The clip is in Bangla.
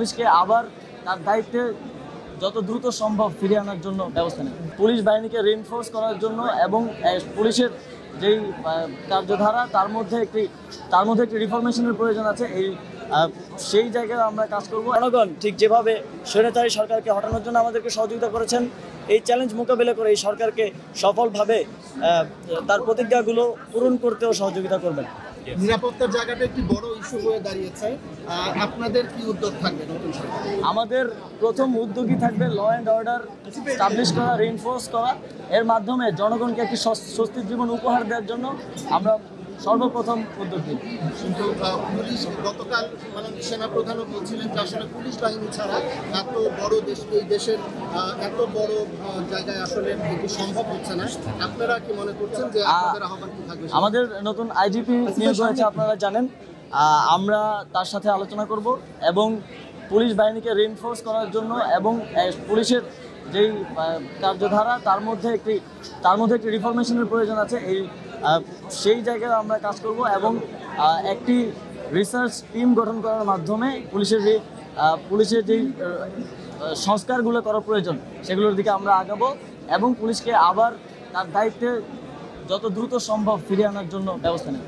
পুলিশকে আবার তার দায়িত্বে যত দ্রুত সম্ভব ফিরিয়ে আনার জন্য ব্যবস্থা নেয়। পুলিশ বাহিনীকে রিইনফোর্স করার জন্য এবং পুলিশের যেই কার্যধারা তার মধ্যে একটি রিফরমেশনের প্রয়োজন আছে। সেই জায়গায় আমরা কাজ করব। জনগণ ঠিক যেভাবে স্বৈরাচারী সরকারকে হটানোর জন্য আমাদেরকে সহযোগিতা করেছেন, এই চ্যালেঞ্জ মোকাবেলা করে এই সরকারকে সফলভাবে তার প্রতিজ্ঞাগুলো পূরণ করতেও সহযোগিতা করবেন। নিরাপত্তার জায়গাটা একটি বড় ইস্যু হয়ে দাঁড়িয়েছে, আপনাদের কি উদ্যোগ থাকবে নতুন সরকার? আমাদের প্রথম উদ্যোগই থাকবে ল অ্যান্ড অর্ডার স্টাবলিশ করা, রিইনফোর্স করা। এর মাধ্যমে জনগণকে একটি স্বস্তির জীবন উপহার দেওয়ার জন্য আমরা সর্বপ্রথম উদ্যোগ নিই। কিন্তু পুলিশ গতকাল মাননীয় সেনাপ্রধানও বলছিলেন যে আসলে পুলিশ বাহিনী ছাড়া এত বড় দেশ, এই দেশের এত বড় জায়গায় আসলে এটি সম্ভব হচ্ছে না। আপনারা কি মনে করছেন যে আপনাদের আহ্বান কি থাকবে? আমাদের নতুন আইজিপি নিয়োগ হয়েছে, আপনারা জানেন। আমরা তার সাথে আলোচনা করব এবং পুলিশ বাহিনীকে রিইনফোর্স করার জন্য এবং পুলিশের যেই কার্যধারা তার মধ্যে একটি রিফরমেশনের প্রয়োজন আছে। সেই জায়গায় আমরা কাজ করব এবং একটি রিসার্চ টিম গঠন করার মাধ্যমে পুলিশের যেই সংস্কারগুলো করা প্রয়োজন সেগুলোর দিকে আমরা আগাবো এবং পুলিশকে আবার তার দায়িত্বে যত দ্রুত সম্ভব ফিরিয়ে আনার জন্য ব্যবস্থা নেব।